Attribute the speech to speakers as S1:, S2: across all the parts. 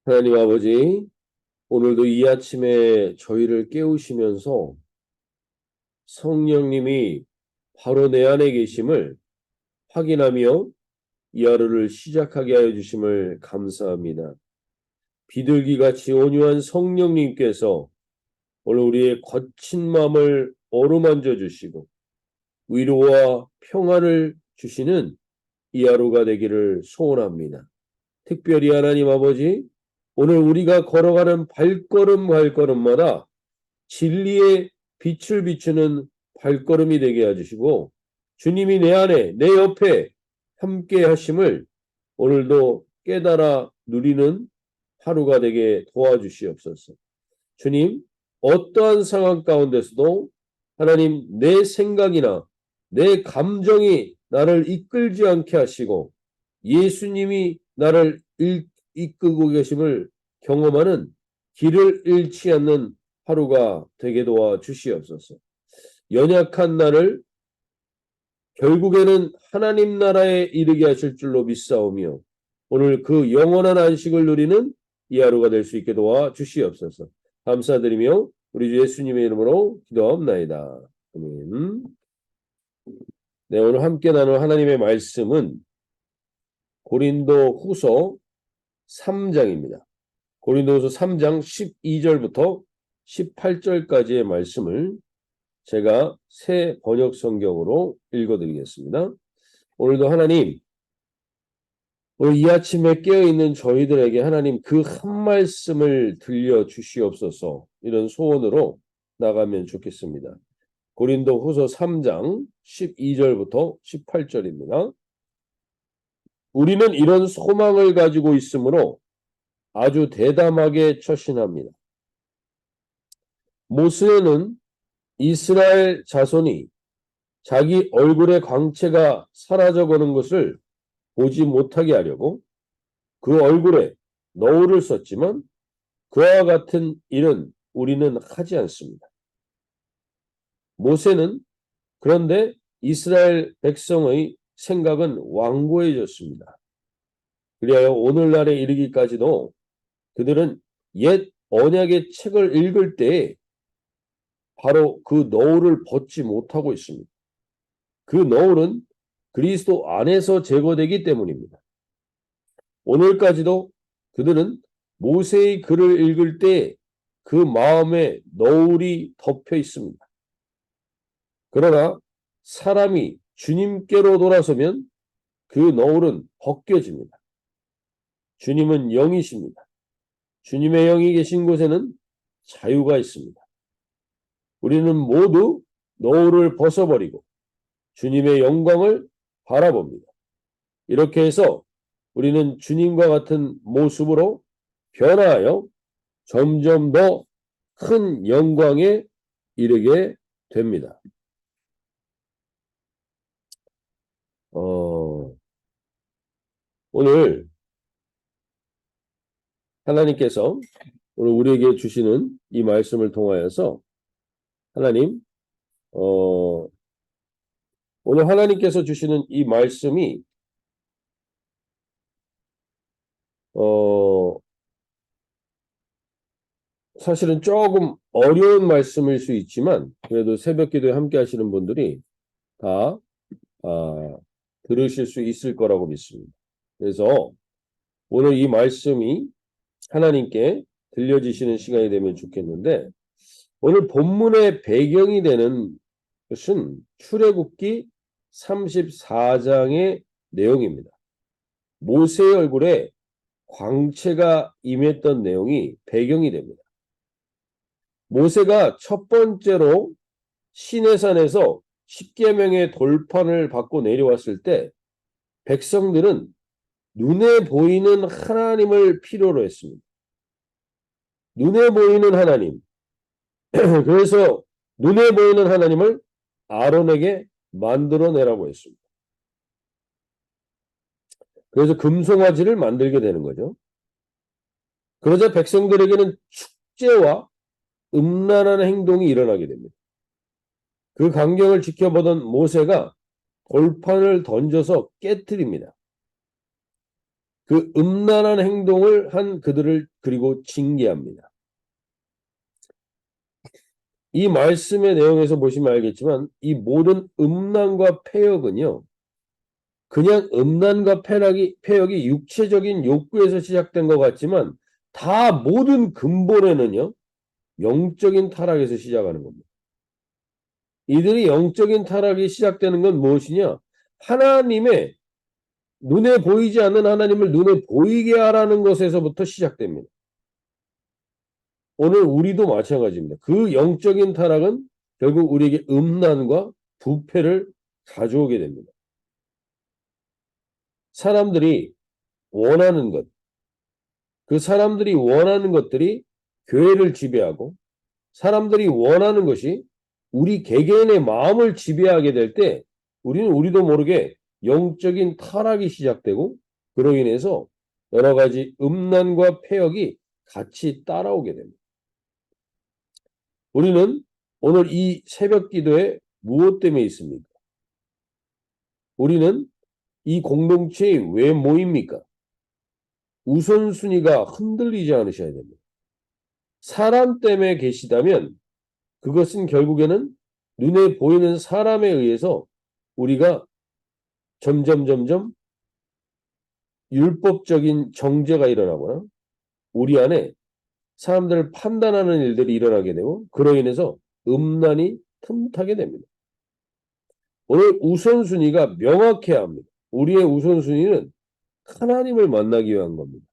S1: 하나님 아버지, 오늘도 이 아침에 저희를 깨우시면서 성령님이 바로 내 안에 계심을 확인하며 이 하루를 시작하게 하여 주심을 감사합니다. 비둘기같이 온유한 성령님께서 오늘 우리의 거친 마음을 어루만져 주시고 위로와 평안을 주시는 이 하루가 되기를 소원합니다. 특별히 하나님 아버지, 오늘 우리가 걸어가는 발걸음마다 진리의 빛을 비추는 발걸음이 되게 해주시고 주님이 내 안에 내 옆에 함께 하심을 오늘도 깨달아 누리는 하루가 되게 도와주시옵소서. 주님, 어떠한 상황 가운데서도 하나님 내 생각이나 내 감정이 나를 이끌지 않게 하시고 예수님이 나를 이끌고 계심을 경험하는 길을 잃지 않는 하루가 되게 도와 주시옵소서. 연약한 나를 결국에는 하나님 나라에 이르게 하실 줄로 믿사오며 오늘 그 영원한 안식을 누리는 이 하루가 될 수 있게 도와 주시옵소서. 감사드리며 우리 주 예수님의 이름으로 기도합나이다. 아멘. 네, 오늘 함께 나눌 하나님의 말씀은 고린도 후서 3장입니다. 고린도후서 3장 12절부터 18절까지의 말씀을 제가 새 번역 성경으로 읽어드리겠습니다. 오늘도 하나님, 오늘 이 아침에 깨어있는 저희들에게 하나님 그 한 말씀을 들려주시옵소서 이런 소원으로 나가면 좋겠습니다. 고린도후서 3장 12절부터 18절입니다. 우리는 이런 소망을 가지고 있으므로 아주 대담하게 처신합니다. 모세는 이스라엘 자손이 자기 얼굴의 광채가 사라져가는 것을 보지 못하게 하려고 그 얼굴에 너울을 썼지만 그와 같은 일은 우리는 하지 않습니다. 모세는 그런데 이스라엘 백성의 생각은 완고해졌습니다. 그리하여 오늘날에 이르기까지도 그들은 옛 언약의 책을 읽을 때 바로 그 너울을 벗지 못하고 있습니다. 그 너울은 그리스도 안에서 제거되기 때문입니다. 오늘까지도 그들은 모세의 글을 읽을 때 그 마음에 너울이 덮여 있습니다. 그러나 사람이 주님께로 돌아서면 그 너울은 벗겨집니다. 주님은 영이십니다. 주님의 영이 계신 곳에는 자유가 있습니다. 우리는 모두 너울을 벗어버리고 주님의 영광을 바라봅니다. 이렇게 해서 우리는 주님과 같은 모습으로 변화하여 점점 더 큰 영광에 이르게 됩니다. 오늘 하나님께서 오늘 우리에게 주시는 이 말씀을 통하여서 하나님, 오늘 하나님께서 주시는 이 말씀이 사실은 조금 어려운 말씀일 수 있지만 그래도 새벽 기도에 함께 하시는 분들이 다 들으실 수 있을 거라고 믿습니다. 그래서 오늘 이 말씀이 하나님께 들려지시는 시간이 되면 좋겠는데 오늘 본문의 배경이 되는 것은 출애굽기 34장의 내용입니다. 모세의 얼굴에 광채가 임했던 내용이 배경이 됩니다. 모세가 첫 번째로 시내산에서 십계명의 돌판을 받고 내려왔을 때 백성들은 눈에 보이는 하나님을 필요로 했습니다. 눈에 보이는 하나님. 그래서 눈에 보이는 하나님을 아론에게 만들어내라고 했습니다. 그래서 금송아지를 만들게 되는 거죠. 그러자 백성들에게는 축제와 음란한 행동이 일어나게 됩니다. 그 광경을 지켜보던 모세가 돌판을 던져서 깨트립니다. 그 음란한 행동을 한 그들을 그리고 징계합니다. 이 말씀의 내용에서 보시면 알겠지만 이 모든 음란과 패역은요. 그냥 음란과 패역이 육체적인 욕구에서 시작된 것 같지만 다 모든 근본에는요. 영적인 타락에서 시작하는 겁니다. 이들이 영적인 타락이 시작되는 건 무엇이냐? 하나님의 눈에 보이지 않는 하나님을 눈에 보이게 하라는 것에서부터 시작됩니다. 오늘 우리도 마찬가지입니다. 그 영적인 타락은 결국 우리에게 음란과 부패를 가져오게 됩니다. 사람들이 원하는 것, 그 사람들이 원하는 것들이 교회를 지배하고 사람들이 원하는 것이 우리 개개인의 마음을 지배하게 될 때 우리는 우리도 모르게 영적인 타락이 시작되고 그로 인해서 여러 가지 음란과 패역이 같이 따라오게 됩니다. 우리는 오늘 이 새벽 기도에 무엇 때문에 있습니까? 우리는 이 공동체에 왜 모입니까? 우선순위가 흔들리지 않으셔야 됩니다. 사람 때문에 계시다면 그것은 결국에는 눈에 보이는 사람에 의해서 우리가 점점 율법적인 정죄가 일어나거나 우리 안에 사람들을 판단하는 일들이 일어나게 되고 그로 인해서 음란이 틈타게 됩니다. 오늘 우선순위가 명확해야 합니다. 우리의 우선순위는 하나님을 만나기 위한 겁니다.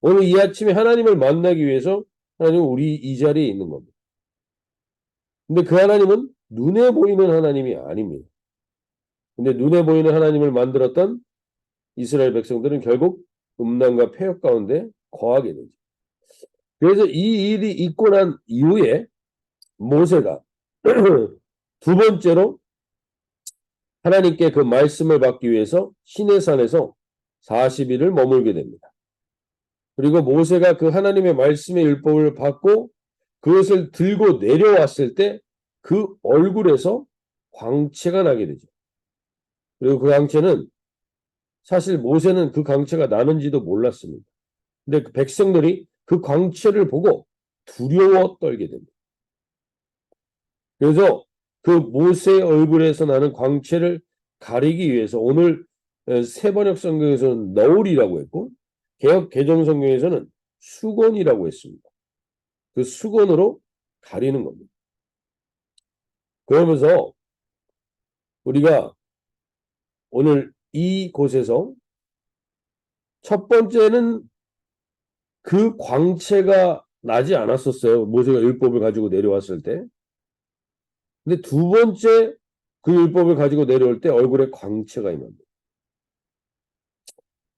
S1: 오늘 이 아침에 하나님을 만나기 위해서 하나님은 우리 이 자리에 있는 겁니다. 근데 그 하나님은 눈에 보이는 하나님이 아닙니다. 근데 눈에 보이는 하나님을 만들었던 이스라엘 백성들은 결국 음란과 패역 가운데 거하게 되죠. 그래서 이 일이 있고 난 이후에 모세가 두 번째로 하나님께 그 말씀을 받기 위해서 시내산에서 40일을 머물게 됩니다. 그리고 모세가 그 하나님의 말씀의 율법을 받고 그것을 들고 내려왔을 때 그 얼굴에서 광채가 나게 되죠. 그리고 그 광채는 사실 모세는 그 광채가 나는지도 몰랐습니다. 근데 그 백성들이 그 광채를 보고 두려워 떨게 됩니다. 그래서 그 모세의 얼굴에서 나는 광채를 가리기 위해서 오늘 세번역 성경에서는 너울이라고 했고 개역 개정 성경에서는 수건이라고 했습니다. 그 수건으로 가리는 겁니다. 그러면서 우리가 오늘 이곳에서 첫 번째는 그 광채가 나지 않았었어요. 모세가 율법을 가지고 내려왔을 때. 근데 두 번째 그 율법을 가지고 내려올 때 얼굴에 광채가 임합니다.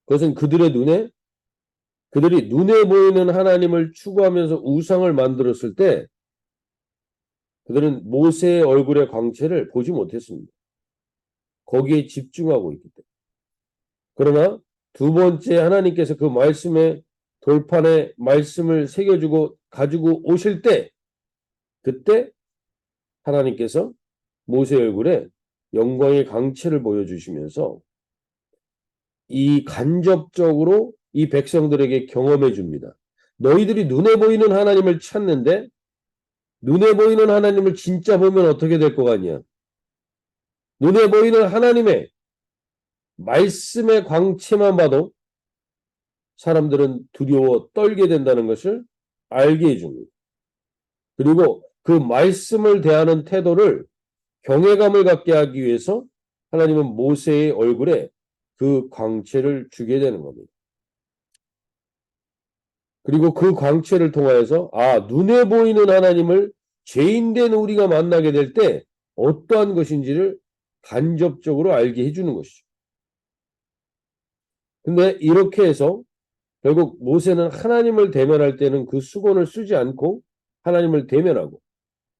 S1: 그것은 그들이 눈에 보이는 하나님을 추구하면서 우상을 만들었을 때 그들은 모세의 얼굴의 광채를 보지 못했습니다. 거기에 집중하고 있기 때문에. 그러나 두 번째 하나님께서 그 말씀의 돌판에 말씀을 새겨주고 가지고 오실 때 그때 하나님께서 모세 얼굴에 영광의 광채를 보여주시면서 이 간접적으로 이 백성들에게 경험해 줍니다. 너희들이 눈에 보이는 하나님을 찾는데 눈에 보이는 하나님을 진짜 보면 어떻게 될 것 같냐? 눈에 보이는 하나님의 말씀의 광채만 봐도 사람들은 두려워 떨게 된다는 것을 알게 해줍니다. 그리고 그 말씀을 대하는 태도를 경외감을 갖게 하기 위해서 하나님은 모세의 얼굴에 그 광채를 주게 되는 겁니다. 그리고 그 광채를 통하여서 눈에 보이는 하나님을 죄인된 우리가 만나게 될 때 어떠한 것인지를 간접적으로 알게 해주는 것이죠. 근데 이렇게 해서 결국 모세는 하나님을 대면할 때는 그 수건을 쓰지 않고 하나님을 대면하고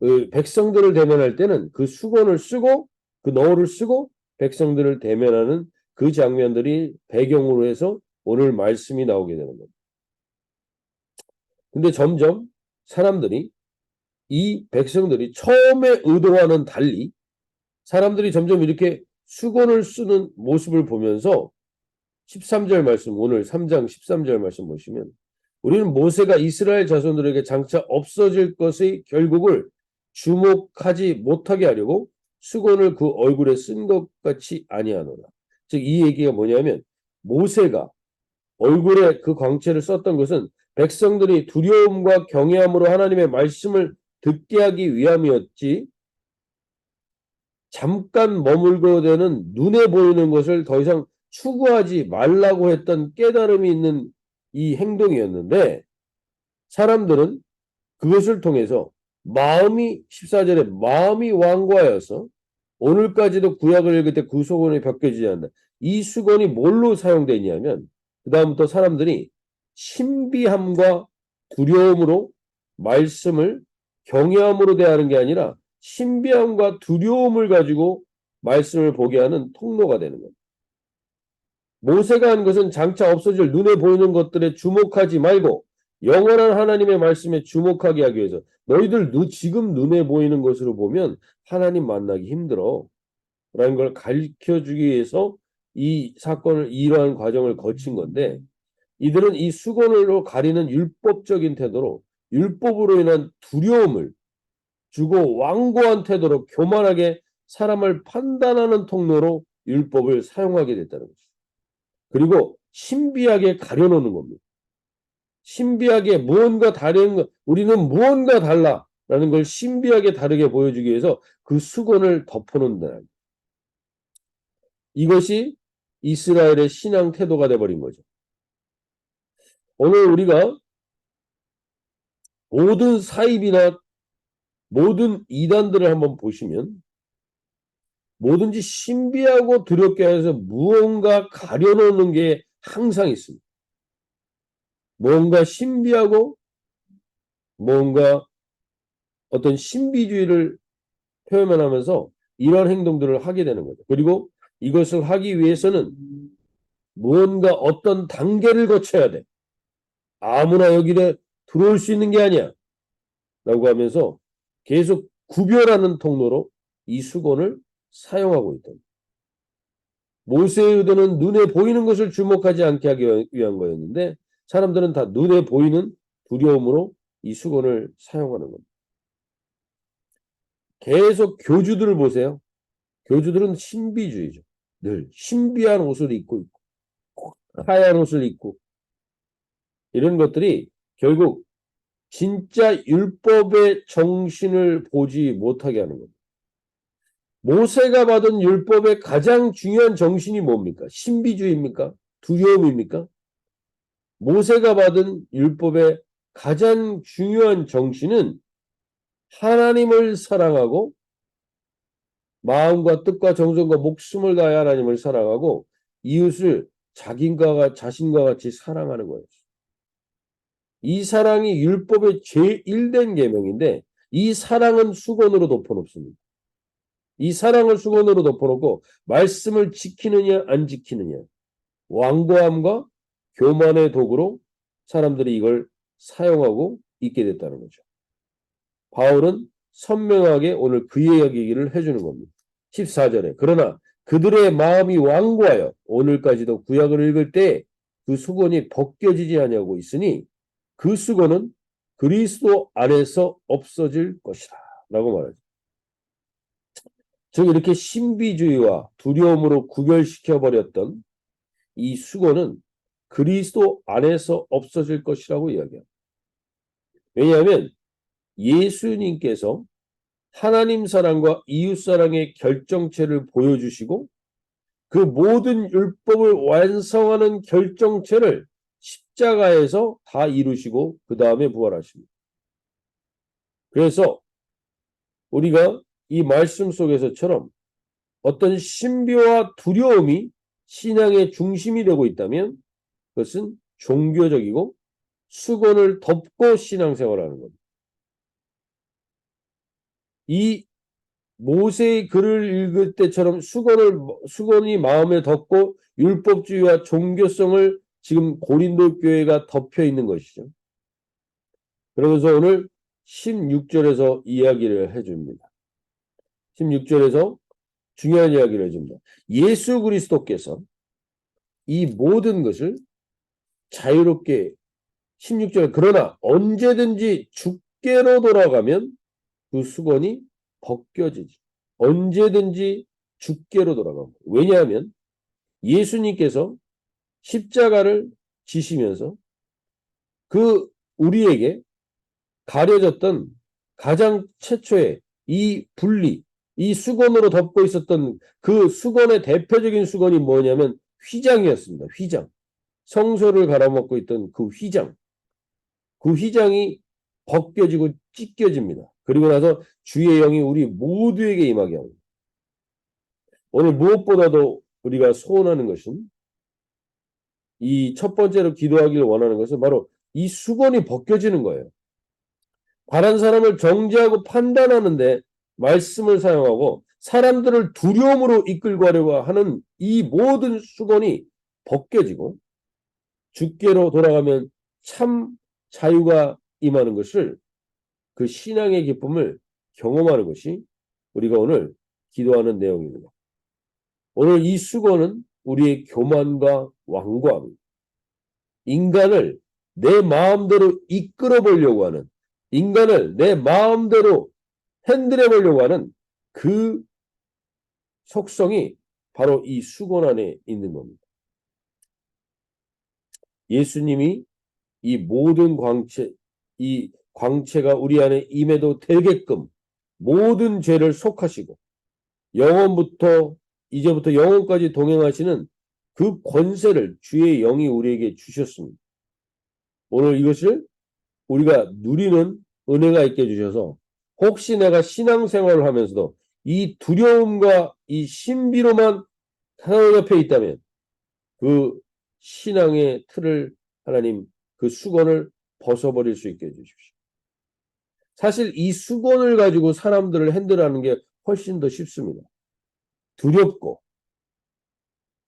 S1: 그 백성들을 대면할 때는 그 수건을 쓰고 그 너울을 쓰고 백성들을 대면하는 그 장면들이 배경으로 해서 오늘 말씀이 나오게 되는 겁니다. 근데 점점 사람들이 이 백성들이 처음에 의도와는 달리 사람들이 점점 이렇게 수건을 쓰는 모습을 보면서 13절 말씀, 오늘 3장 13절 말씀 보시면 우리는 모세가 이스라엘 자손들에게 장차 없어질 것의 결국을 주목하지 못하게 하려고 수건을 그 얼굴에 쓴 것 같이 아니하노라. 즉 이 얘기가 뭐냐면 모세가 얼굴에 그 광채를 썼던 것은 백성들이 두려움과 경외함으로 하나님의 말씀을 듣게 하기 위함이었지, 잠깐 머물고 되는 눈에 보이는 것을 더 이상 추구하지 말라고 했던 깨달음이 있는 이 행동이었는데, 사람들은 그것을 통해서 마음이 14절에 마음이 완고하여서 오늘까지도 구약을 읽을 때 그 수건이 벗겨지지 않는다. 이 수건이 뭘로 사용되냐면 그 다음부터 사람들이 신비함과 두려움으로 말씀을 경외함으로 대하는 게 아니라 신비함과 두려움을 가지고 말씀을 보게 하는 통로가 되는 겁니다. 모세가 한 것은 장차 없어질 눈에 보이는 것들에 주목하지 말고 영원한 하나님의 말씀에 주목하게 하기 위해서, 너희들 지금 눈에 보이는 것으로 보면 하나님 만나기 힘들어 라는 걸 가르쳐주기 위해서 이 사건을, 이러한 과정을 거친 건데, 이들은 이 수건으로 가리는 율법적인 태도로 율법으로 인한 두려움을 주고 완고한 태도로 교만하게 사람을 판단하는 통로로 율법을 사용하게 됐다는 거죠. 그리고 신비하게 가려놓는 겁니다. 신비하게 무언가 다른 것, 우리는 무언가 달라라는 걸 신비하게 다르게 보여주기 위해서 그 수건을 덮어놓는다. 이것이 이스라엘의 신앙 태도가 돼버린 거죠. 오늘 우리가 모든 사입이나 모든 이단들을 한번 보시면 뭐든지 신비하고 두렵게 해서 무언가 가려놓는 게 항상 있습니다. 뭔가 신비하고 뭔가 어떤 신비주의를 표현하면서 이런 행동들을 하게 되는 거죠. 그리고 이것을 하기 위해서는 무언가 어떤 단계를 거쳐야 돼. 아무나 여기에 들어올 수 있는 게 아니야 라고 하면서 계속 구별하는 통로로 이 수건을 사용하고 있다. 모세의 의도는 눈에 보이는 것을 주목하지 않게 하기 위한 거였는데 사람들은 다 눈에 보이는 두려움으로 이 수건을 사용하는 겁니다. 계속 교주들을 보세요. 교주들은 신비주의죠. 늘 신비한 옷을 입고 있고 하얀 옷을 입고, 이런 것들이 결국 진짜 율법의 정신을 보지 못하게 하는 겁니다. 모세가 받은 율법의 가장 중요한 정신이 뭡니까? 신비주의입니까? 두려움입니까? 모세가 받은 율법의 가장 중요한 정신은 하나님을 사랑하고 마음과 뜻과 정성과 목숨을 다해 하나님을 사랑하고 이웃을 자신과 같이 사랑하는 거예요. 이 사랑이 율법의 제1된 계명인데 이 사랑은 수건으로 덮어놓습니다. 이 사랑을 수건으로 덮어놓고 말씀을 지키느냐 안 지키느냐, 완고함과 교만의 도구로 사람들이 이걸 사용하고 있게 됐다는 거죠. 바울은 선명하게 오늘 그 이야기를 해주는 겁니다. 14절에 그러나 그들의 마음이 완고하여 오늘까지도 구약을 읽을 때 그 수건이 벗겨지지 아니하고 있으니 그 수건은 그리스도 안에서 없어질 것이다 라고 말하죠. 즉 이렇게 신비주의와 두려움으로 구별시켜버렸던 이 수건은 그리스도 안에서 없어질 것이라고 이야기합니다. 왜냐하면 예수님께서 하나님 사랑과 이웃 사랑의 결정체를 보여주시고 그 모든 율법을 완성하는 결정체를 십자가에서 다 이루시고 그 다음에 부활하십니다. 그래서 우리가 이 말씀 속에서처럼 어떤 신비와 두려움이 신앙의 중심이 되고 있다면 그것은 종교적이고 수건을 덮고 신앙생활하는 겁니다. 이 모세의 글을 읽을 때처럼 수건이 마음에 덮고 율법주의와 종교성을 지금 고린도 교회가 덮여 있는 것이죠. 그러면서 오늘 16절에서 이야기를 해줍니다. 16절에서 중요한 이야기를 해줍니다. 예수 그리스도께서 이 모든 것을 자유롭게 16절 그러나 언제든지 주께로 돌아가면 그 수건이 벗겨지지. 언제든지 주께로 돌아가고. 왜냐하면 예수님께서 십자가를 지시면서 그 우리에게 가려졌던 가장 최초의 이 분리, 이 수건으로 덮고 있었던 그 수건의 대표적인 수건이 뭐냐면 휘장이었습니다. 휘장. 성소를 갈아먹고 있던 그 휘장. 그 휘장이 벗겨지고 찢겨집니다. 그리고 나서 주의 영이 우리 모두에게 임하게 합니다. 오늘 무엇보다도 우리가 소원하는 것은 이 첫 번째로 기도하기를 원하는 것은 바로 이 수건이 벗겨지는 거예요. 다른 사람을 정죄하고 판단하는데 말씀을 사용하고 사람들을 두려움으로 이끌고 가려고 하는 이 모든 수건이 벗겨지고 주께로 돌아가면 참 자유가 임하는 것을 그 신앙의 기쁨을 경험하는 것이 우리가 오늘 기도하는 내용입니다. 오늘 이 수건은 우리의 교만과 완고함입니다. 인간을 내 마음대로 이끌어 보려고 하는 인간을 내 마음대로 핸들해 보려고 하는 그 속성이 바로 이 수건 안에 있는 겁니다. 예수님이 이 모든 광채, 이 광채가 우리 안에 임해도 되게끔 모든 죄를 속하시고 영원부터 이제부터 영원까지 동행하시는 그 권세를 주의 영이 우리에게 주셨습니다. 오늘 이것을 우리가 누리는 은혜가 있게 해주셔서 혹시 내가 신앙생활을 하면서도 이 두려움과 이 신비로만 하나님 옆에 있다면 그 신앙의 틀을 하나님 그 수건을 벗어버릴 수 있게 해주십시오. 사실 이 수건을 가지고 사람들을 핸들하는 게 훨씬 더 쉽습니다. 두렵고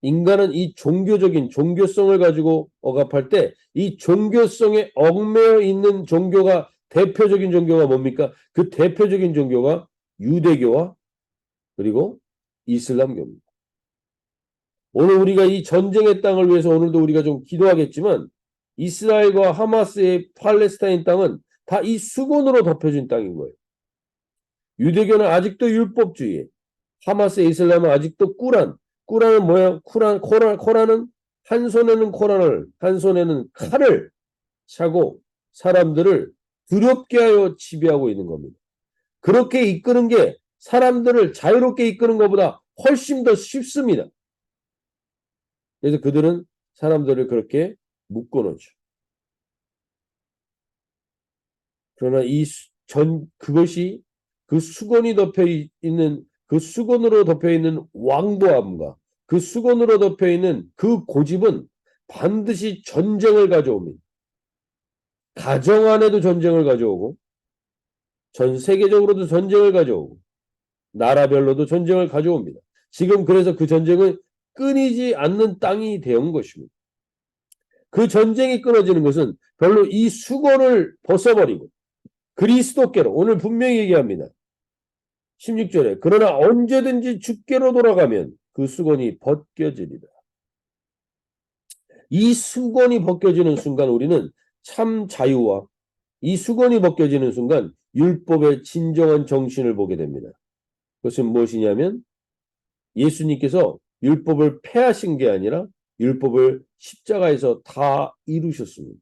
S1: 인간은 이 종교적인 종교성을 가지고 억압할 때 이 종교성에 얽매여 있는 종교가 대표적인 종교가 뭡니까? 그 대표적인 종교가 유대교와 그리고 이슬람교입니다. 오늘 우리가 이 전쟁의 땅을 위해서 오늘도 우리가 좀 기도하겠지만 이스라엘과 하마스의 팔레스타인 땅은 다 이 수건으로 덮여진 땅인 거예요. 유대교는 아직도 율법주의, 하마스의 이슬람은 아직도 꾸란은 뭐야? 코란은 한 손에는 코란을, 한 손에는 칼을 차고 사람들을 두렵게 하여 지배하고 있는 겁니다. 그렇게 이끄는 게 사람들을 자유롭게 이끄는 것보다 훨씬 더 쉽습니다. 그래서 그들은 사람들을 그렇게 묶어놓죠. 그러나 그것이 그 수건이 덮여 있는 그 수건으로 덮여 있는 왕도함과 그 수건으로 덮여 있는 그 고집은 반드시 전쟁을 가져옵니다. 가정 안에도 전쟁을 가져오고 전 세계적으로도 전쟁을 가져오고 나라별로도 전쟁을 가져옵니다. 지금 그래서 그 전쟁은 끊이지 않는 땅이 되온 것입니다. 그 전쟁이 끊어지는 것은 별로 이 수건을 벗어버리고 그리스도께로 오늘 분명히 얘기합니다. 16절에 그러나 언제든지 주께로 돌아가면 그 수건이 벗겨지리라. 이 수건이 벗겨지는 순간 우리는 참 자유와 이 수건이 벗겨지는 순간 율법의 진정한 정신을 보게 됩니다. 그것은 무엇이냐면 예수님께서 율법을 폐하신 게 아니라 율법을 십자가에서 다 이루셨습니다.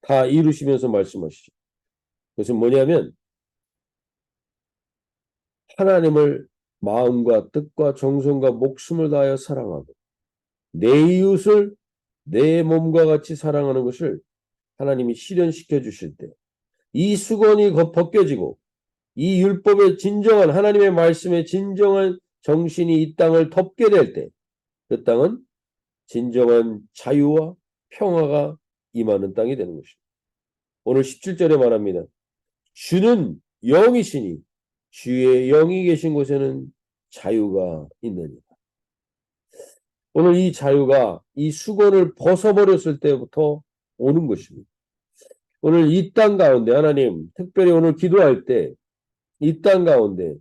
S1: 다 이루시면서 말씀하시죠. 그것은 뭐냐면 하나님을 마음과 뜻과 정성과 목숨을 다하여 사랑하고 내 이웃을 내 몸과 같이 사랑하는 것을 하나님이 실현시켜 주실 때 이 수건이 벗겨지고 이 율법의 진정한 하나님의 말씀의 진정한 정신이 이 땅을 덮게 될 때 그 땅은 진정한 자유와 평화가 임하는 땅이 되는 것입니다. 오늘 17절에 말합니다. 주는 영이시니 주의 영이 계신 곳에는 자유가 있느니라. 오늘 이 자유가 이 수건을 벗어버렸을 때부터 오는 것입니다. 오늘 이 땅 가운데 하나님 특별히 오늘 기도할 때 이 땅 가운데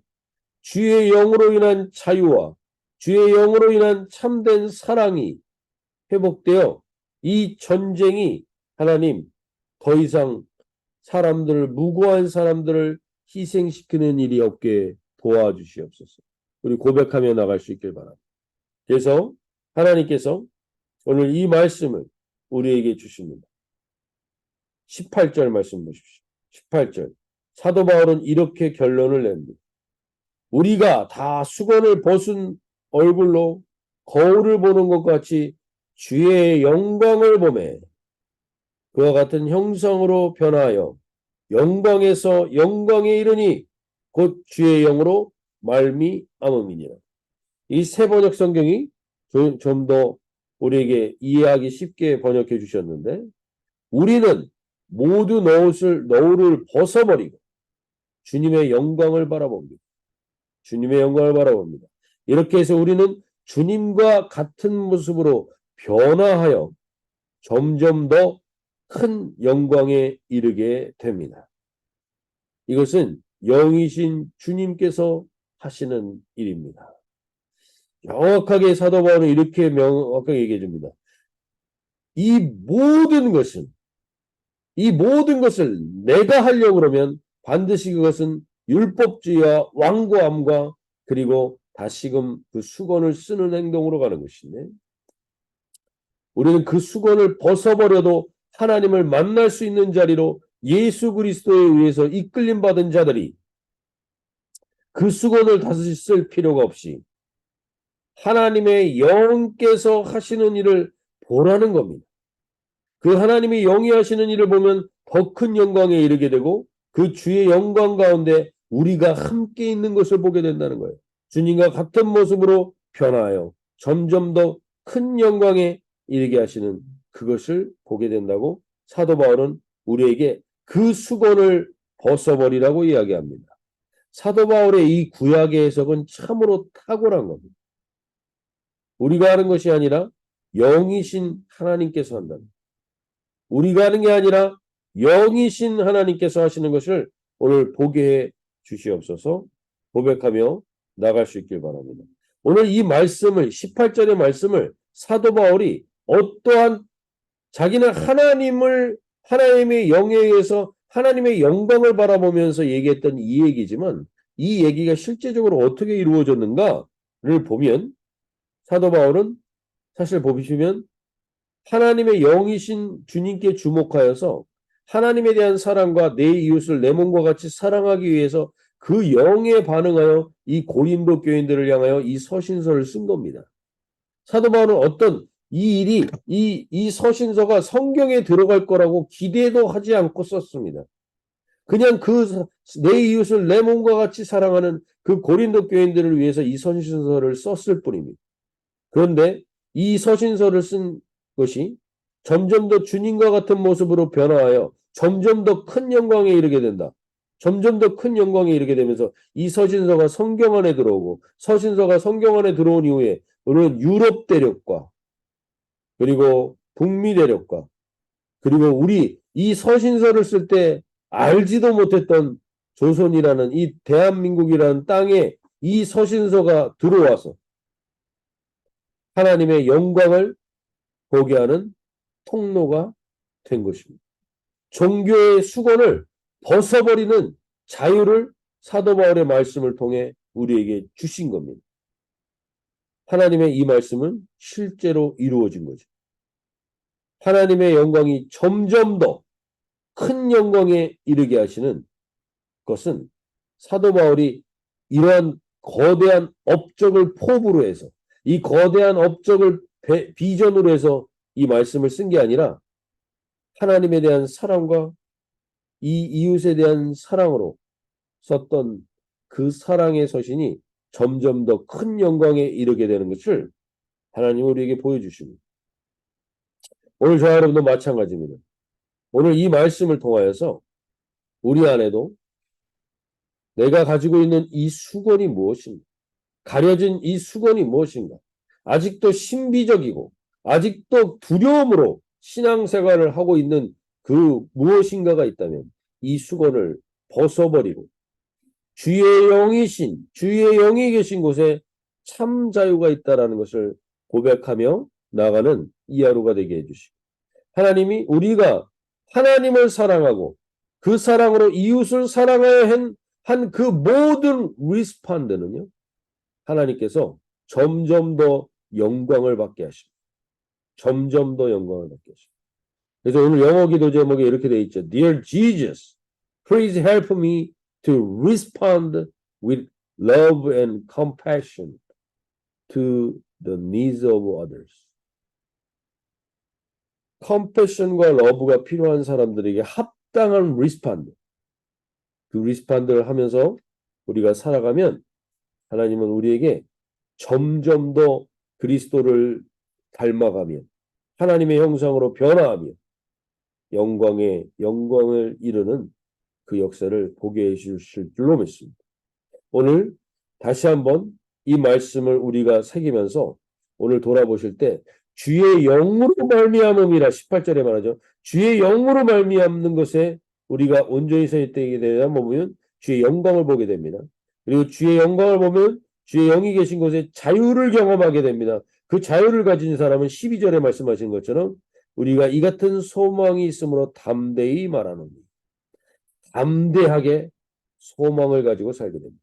S1: 주의 영으로 인한 자유와 주의 영으로 인한 참된 사랑이 회복되어 이 전쟁이 하나님 더 이상 무고한 사람들을 희생시키는 일이 없게 도와주시옵소서. 우리 고백하며 나갈 수 있길 바랍니다. 그래서 하나님께서 오늘 이 말씀을 우리에게 주십니다. 18절 말씀 보십시오. 18절. 사도 바울은 이렇게 결론을 냅니다. 우리가 다 수건을 벗은 얼굴로 거울을 보는 것 같이 주의 영광을 보매 그와 같은 형상으로 변하여 영광에서 영광에 이르니 곧 주의 영으로 말미암음이니라. 이 새 번역 성경이 좀 더 우리에게 이해하기 쉽게 번역해 주셨는데 우리는 모두 너울을 벗어버리고 주님의 영광을 바라봅니다. 주님의 영광을 바라봅니다. 이렇게 해서 우리는 주님과 같은 모습으로 변화하여 점점 더 큰 영광에 이르게 됩니다. 이것은 영이신 주님께서 하시는 일입니다. 명확하게 사도 바울은 이렇게 명확하게 얘기해 줍니다. 이 모든 것을 내가 하려고 그러면 반드시 그것은 율법주의와 완고함과 그리고 다시금 그 수건을 쓰는 행동으로 가는 것인데 우리는 그 수건을 벗어버려도 하나님을 만날 수 있는 자리로 예수 그리스도에 의해서 이끌림 받은 자들이 그 수건을 다시 쓸 필요가 없이 하나님의 영께서 하시는 일을 보라는 겁니다. 그 하나님이 영이 하시는 일을 보면 더 큰 영광에 이르게 되고 그 주의 영광 가운데 우리가 함께 있는 것을 보게 된다는 거예요. 주님과 같은 모습으로 변화하여 점점 더 큰 영광에 이르게 하시는 그것을 보게 된다고 사도 바울은 우리에게 그 수건을 벗어버리라고 이야기합니다. 사도 바울의 이 구약의 해석은 참으로 탁월한 겁니다. 우리가 하는 것이 아니라 영이신 하나님께서 한다는 거예요. 우리가 하는 게 아니라 영이신 하나님께서 하시는 것을 오늘 보게 해 주시옵소서. 고백하며 나갈 수 있길 바랍니다. 오늘 이 말씀을 18절의 말씀을 사도 바울이 어떠한 자기는 하나님의 영에 의해서 하나님의 영광을 바라보면서 얘기했던 이 얘기지만 이 얘기가 실제적으로 어떻게 이루어졌는가를 보면 사도 바울은 사실 보시면 하나님의 영이신 주님께 주목하여서 하나님에 대한 사랑과 내 이웃을 내 몸과 같이 사랑하기 위해서 그 영에 반응하여 이 고린도 교인들을 향하여 이 서신서를 쓴 겁니다. 사도 바울은 어떤 이 서신서가 성경에 들어갈 거라고 기대도 하지 않고 썼습니다. 그냥 내 이웃을 내 몸과 같이 사랑하는 그 고린도 교인들을 위해서 이 서신서를 썼을 뿐입니다. 그런데 이 서신서를 쓴 것이 점점 더 주님과 같은 모습으로 변화하여 점점 더 큰 영광에 이르게 된다. 점점 더 큰 영광에 이르게 되면서 이 서신서가 성경 안에 들어오고 서신서가 성경 안에 들어온 이후에 우리는 유럽 대륙과 그리고 북미 대륙과 그리고 우리 이 서신서를 쓸 때 알지도 못했던 조선이라는 이 대한민국이라는 땅에 이 서신서가 들어와서 하나님의 영광을 보게 하는 통로가 된 것입니다. 종교의 수건을 벗어버리는 자유를 사도 바울의 말씀을 통해 우리에게 주신 겁니다. 하나님의 이 말씀은 실제로 이루어진 거죠. 하나님의 영광이 점점 더 큰 영광에 이르게 하시는 것은 사도 바울이 이러한 거대한 업적을 포부로 해서 이 거대한 업적을 비전으로 해서 이 말씀을 쓴 게 아니라 하나님에 대한 사랑과 이 이웃에 대한 사랑으로 썼던 그 사랑의 서신이 점점 더 큰 영광에 이르게 되는 것을 하나님 우리에게 보여주십니다. 오늘 저와 여러분도 마찬가지입니다. 오늘 이 말씀을 통하여서 우리 안에도 내가 가지고 있는 이 수건이 무엇인가? 가려진 이 수건이 무엇인가? 아직도 신비적이고 아직도 두려움으로 신앙생활을 하고 있는 그 무엇인가가 있다면 이 수건을 벗어버리고 주의 영이 계신 곳에 참 자유가 있다라는 것을 고백하며 나가는 이 하루가 되게 해주시고, 하나님이 우리가 하나님을 사랑하고 그 사랑으로 이웃을 사랑하여 한 그 모든 리스판드는요, 하나님께서 점점 더 영광을 받게 하십니다. 점점 더 영광을 받게 하십니다. 그래서 오늘 영어 기도 제목에 이렇게 되어 있죠. Dear Jesus, please help me to respond with love and compassion to the needs of others. 컴패션과 러브가 필요한 사람들에게 합당한 리스판드, 그 리스판드를 하면서 우리가 살아가면 하나님은 우리에게 점점 더 그리스도를 닮아가며 하나님의 형상으로 변화하며 영광을 이루는 그 역사를 보게 해주실 줄로 믿습니다. 오늘 다시 한번 이 말씀을 우리가 새기면서 오늘 돌아보실 때 주의 영으로 말미암음이라 18절에 말하죠. 주의 영으로 말미암는 것에 우리가 온전히 서 있게 되면 보면 주의 영광을 보게 됩니다. 그리고 주의 영광을 보면 주의 영이 계신 곳에 자유를 경험하게 됩니다. 그 자유를 가진 사람은 12절에 말씀하신 것처럼 우리가 이 같은 소망이 있으므로 담대히 말하노니, 담대하게 소망을 가지고 살게 됩니다.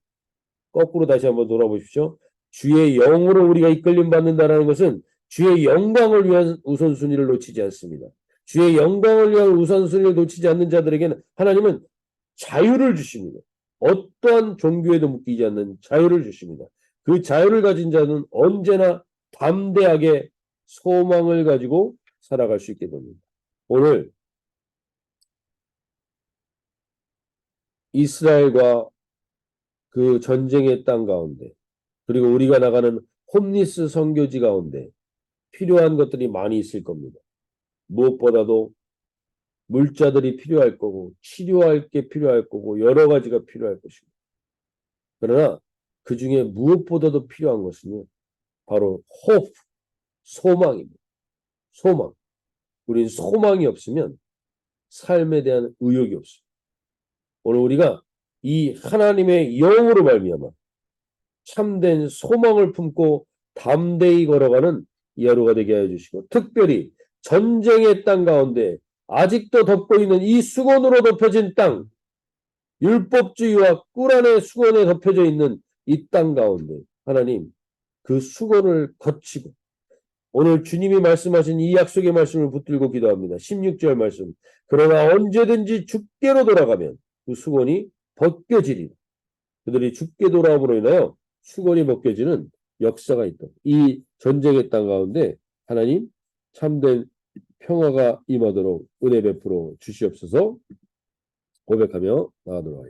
S1: 거꾸로 다시 한번 돌아보십시오. 주의 영으로 우리가 이끌림 받는다는 것은 주의 영광을 위한 우선순위를 놓치지 않습니다. 주의 영광을 위한 우선순위를 놓치지 않는 자들에게는 하나님은 자유를 주십니다. 어떠한 종교에도 묶이지 않는 자유를 주십니다. 그 자유를 가진 자는 언제나 담대하게 소망을 가지고 살아갈 수 있게 됩니다. 오늘 이스라엘과 그 전쟁의 땅 가운데, 그리고 우리가 나가는 홈리스 선교지 가운데 필요한 것들이 많이 있을 겁니다. 무엇보다도 물자들이 필요할 거고, 치료할 게 필요할 거고, 여러 가지가 필요할 것입니다. 그러나 그 중에 무엇보다도 필요한 것은요, 바로 hope, 소망입니다. 소망. 우리는 소망이 없으면 삶에 대한 의욕이 없습니다. 오늘 우리가 이 하나님의 영으로 말미암아 참된 소망을 품고 담대히 걸어가는 이 하루가 되게 해주시고, 특별히 전쟁의 땅 가운데 아직도 덮고 있는 이 수건으로 덮여진 땅, 율법주의와 꿀 안의 수건에 덮여져 있는 이 땅 가운데 하나님 그 수건을 거치고 오늘 주님이 말씀하신 이 약속의 말씀을 붙들고 기도합니다. 16절 말씀. 그러나 언제든지 주께로 돌아가면 그 수건이 벗겨지리라. 그들이 주께 돌아옴으로 인하여 수건이 벗겨지는 역사가 있다. 이 전쟁의 땅 가운데 하나님 참된 평화가 임하도록 은혜 베풀어 주시옵소서. 고백하며 나가도록 하겠습니다.